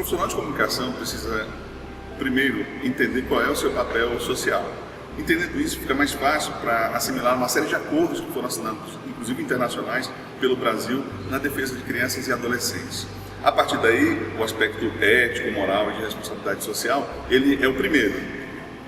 profissional de comunicação precisa, primeiro, entender qual é o seu papel social. Entendendo isso, fica mais fácil para assimilar uma série de acordos que foram assinados, inclusive internacionais, pelo Brasil, na defesa de crianças e adolescentes. A partir daí, o aspecto ético, moral e de responsabilidade social, ele é o primeiro.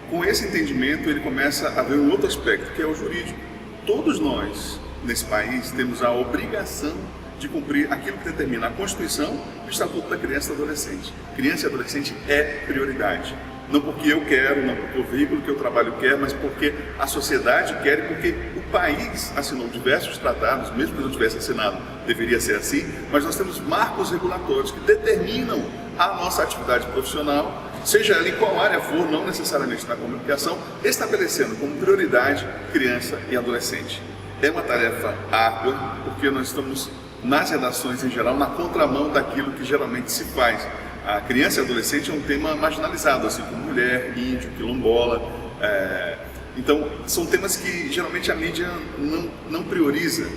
Com esse entendimento, ele começa a ver um outro aspecto, que é o jurídico. Todos nós, nesse país, temos a obrigação de cumprir aquilo que determina a Constituição e o Estatuto da Criança e do Adolescente. Criança e adolescente é prioridade. Não porque eu quero, não porque o veículo que eu trabalho quer, mas porque a sociedade quer e porque o país assinou diversos tratados, mesmo que não tivesse assinado, deveria ser assim, mas nós temos marcos regulatórios que determinam a nossa atividade profissional, seja ela em qual área for, não necessariamente na comunicação, estabelecendo como prioridade criança e adolescente. É uma tarefa árdua, porque nós estamos nas redações em geral na contramão daquilo que geralmente se faz. A criança e adolescente é um tema marginalizado, assim como mulher, índio, quilombola. Então, são temas que geralmente a mídia não prioriza.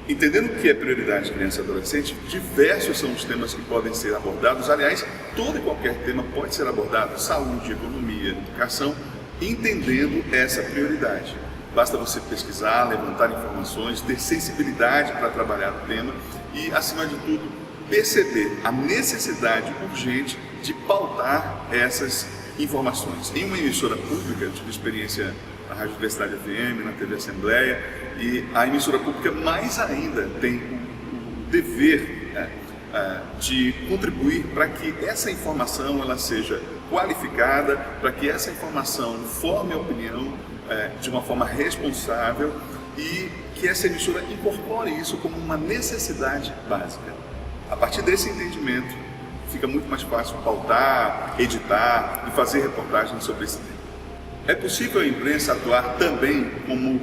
Entendendo o que é prioridade criança e adolescente, diversos são os temas que podem ser abordados. Aliás, todo e qualquer tema pode ser abordado, saúde, economia, educação, entendendo essa prioridade. Basta você pesquisar, levantar informações, ter sensibilidade para trabalhar o tema e, acima de tudo, perceber a necessidade urgente de pautar essas informações. Em uma emissora pública, eu tive experiência na Rádio Universidade FM, na TV Assembleia, e a emissora pública mais ainda tem o dever de contribuir para que essa informação ela seja qualificada, para que essa informação forme a opinião de uma forma responsável e que essa emissora incorpore isso como uma necessidade básica. A partir desse entendimento, fica muito mais fácil pautar, editar e fazer reportagens sobre esse tema. É possível a imprensa atuar também como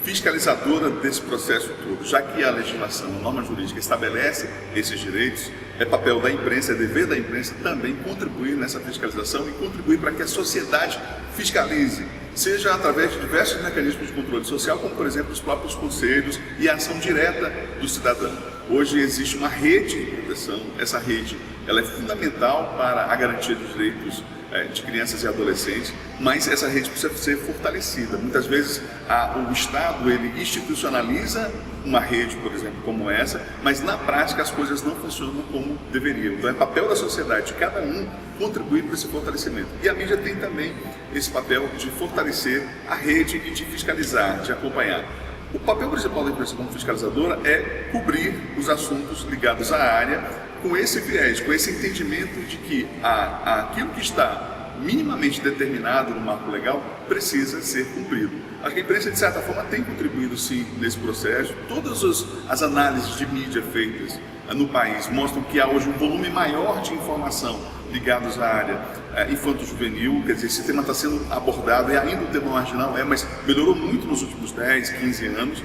fiscalizadora desse processo todo, já que a legislação, a norma jurídica estabelece esses direitos, é papel da imprensa, é dever da imprensa também contribuir nessa fiscalização e contribuir para que a sociedade fiscalize, seja através de diversos mecanismos de controle social, como por exemplo os próprios conselhos e a ação direta do cidadão. Hoje existe uma rede de proteção, essa rede ela é fundamental para a garantia dos direitos de crianças e adolescentes, mas essa rede precisa ser fortalecida. Muitas vezes o Estado ele institucionaliza uma rede, por exemplo, como essa, mas na prática as coisas não funcionam como deveriam. Então é papel da sociedade, de cada um, contribuir para esse fortalecimento. E a mídia tem também esse papel de fortalecer a rede e de fiscalizar, de acompanhar. O papel principal da imprensa como fiscalizadora é cobrir os assuntos ligados à área com esse viés, com esse entendimento de que aquilo que está minimamente determinado no marco legal precisa ser cumprido. A imprensa, de certa forma, tem contribuído sim nesse processo. Todas as análises de mídia feitas no país mostram que há hoje um volume maior de informação ligados à área infanto-juvenil, quer dizer, esse tema está sendo abordado, é ainda um tema marginal, mas melhorou muito nos últimos 10, 15 anos.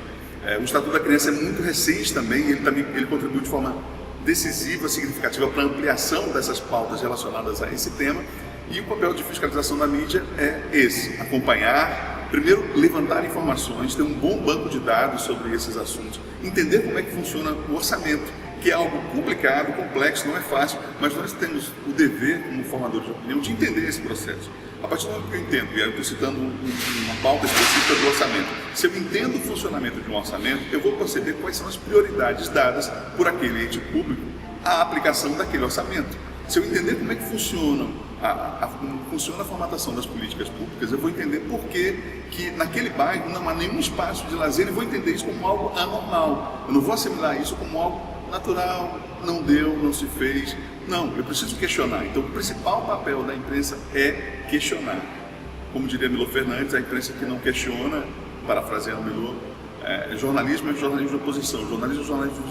O Estatuto da Criança é muito recente também, ele contribui de forma decisiva, significativa para a ampliação dessas pautas relacionadas a esse tema, e o papel de fiscalização da mídia é esse, acompanhar, primeiro levantar informações, ter um bom banco de dados sobre esses assuntos, entender como é que funciona o orçamento, que é algo complicado, complexo, não é fácil, mas nós temos o dever, como formadores de opinião, de entender esse processo. A partir do momento que eu entendo, e eu estou citando uma pauta específica do orçamento, se eu entendo o funcionamento de um orçamento, eu vou perceber quais são as prioridades dadas por aquele ente público à aplicação daquele orçamento. Se eu entender como é que funciona a formatação das políticas públicas, eu vou entender por que naquele bairro não há nenhum espaço de lazer e vou entender isso como algo anormal. Eu não vou assimilar isso como algo natural, não deu, não se fez. Não, eu preciso questionar. Então, o principal papel da imprensa é questionar. Como diria Milor Fernandes, a imprensa que não questiona, parafraseando Milor, jornalismo é jornalismo de oposição, jornalismo é jornalismo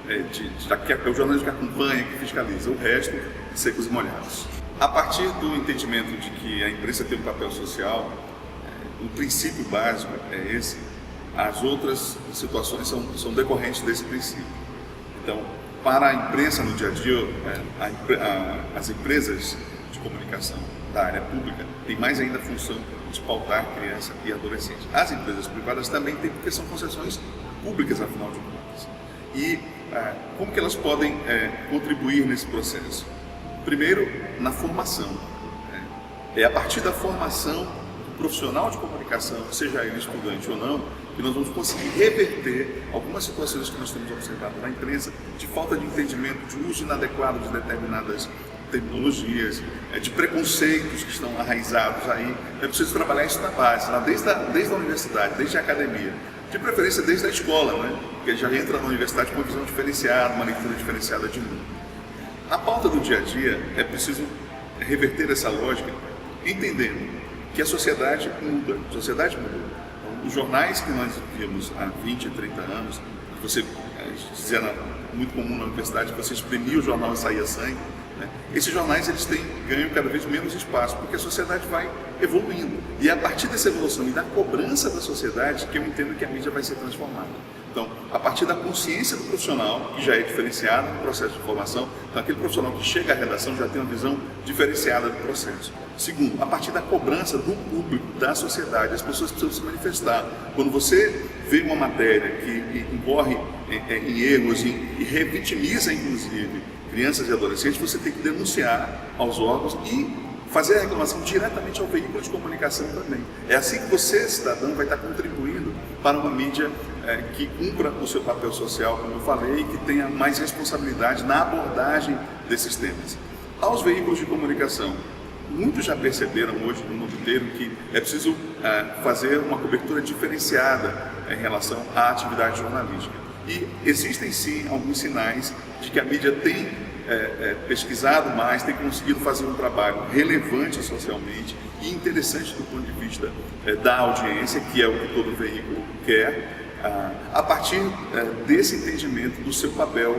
é o jornalismo que acompanha, que fiscaliza, o resto, secos e molhados. A partir do entendimento de que a imprensa tem um papel social, o princípio básico é esse, as outras situações são decorrentes desse princípio. Então, para a imprensa no dia a dia, as empresas de comunicação da área pública têm mais ainda a função de pautar criança e adolescente. As empresas privadas também têm, porque são concessões públicas, afinal de contas. E como que elas podem contribuir nesse processo? Primeiro, na formação. É a partir da formação do profissional de comunicação, seja ele estudante ou não, que nós vamos conseguir reverter algumas situações que nós temos observado na imprensa de falta de entendimento, de uso inadequado de determinadas tecnologias, de preconceitos que estão arraizados aí. É preciso trabalhar isso na base, lá desde a universidade, desde a academia, de preferência desde a escola, né? Porque já entra na universidade com uma visão diferenciada, uma leitura diferenciada de mundo. Na pauta do dia a dia, é preciso reverter essa lógica, entendendo que a sociedade muda, a sociedade mudou. Então, os jornais que nós vimos há 20, 30 anos, era muito comum na universidade que você exprimia o jornal e saía sangue, né? Esses jornais eles ganham cada vez menos espaço, porque a sociedade vai evoluindo. E é a partir dessa evolução e da cobrança da sociedade que eu entendo que a mídia vai ser transformada. Então, a partir da consciência do profissional, que já é diferenciado no processo de formação, então aquele profissional que chega à redação já tem uma visão diferenciada do processo. Segundo, a partir da cobrança do público, da sociedade, as pessoas precisam se manifestar. Quando você vê uma matéria que incorre em erros e revitimiza, inclusive, crianças e adolescentes, você tem que denunciar aos órgãos e fazer a reclamação diretamente ao veículo de comunicação também. É assim que você, cidadão, vai estar contribuindo para uma mídia que cumpra o seu papel social, como eu falei, e que tenha mais responsabilidade na abordagem desses temas. Aos veículos de comunicação, muitos já perceberam hoje no mundo inteiro que é preciso fazer uma cobertura diferenciada em relação à atividade jornalística. E existem sim alguns sinais de que a mídia tem pesquisado mais, tem conseguido fazer um trabalho relevante socialmente e interessante do ponto de vista da audiência, que é o que todo veículo quer, a partir desse entendimento do seu papel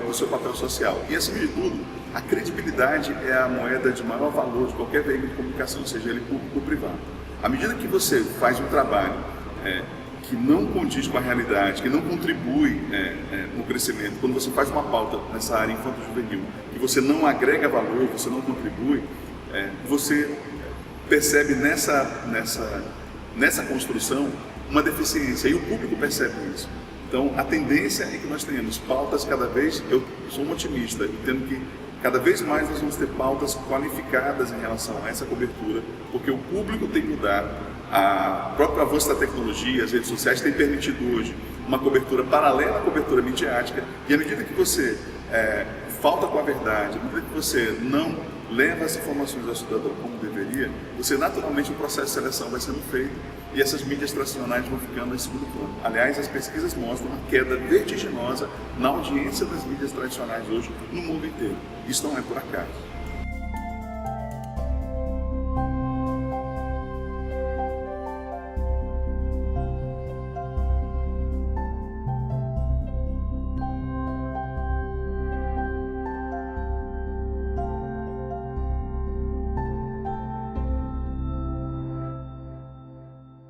social. E, acima de tudo, a credibilidade é a moeda de maior valor de qualquer veículo de comunicação, seja ele público ou privado. À medida que você faz um trabalho que não condiz com a realidade, que não contribui no crescimento, quando você faz uma pauta nessa área infanto-juvenil, que você não agrega valor, você não contribui, você percebe nessa construção uma deficiência, e o público percebe isso. Então, a tendência é que nós tenhamos pautas cada vez, eu sou um otimista, entendo que cada vez mais nós vamos ter pautas qualificadas em relação a essa cobertura, porque o público tem mudado, a próprio avanço da tecnologia, as redes sociais têm permitido hoje uma cobertura paralela à cobertura midiática, e à medida que você falta com a verdade, à medida que você não leva as informações ao cidadão como deveria, você naturalmente o processo de seleção vai sendo feito e essas mídias tradicionais vão ficando em segundo plano. Aliás, as pesquisas mostram uma queda vertiginosa na audiência das mídias tradicionais hoje no mundo inteiro. Isso não é por acaso.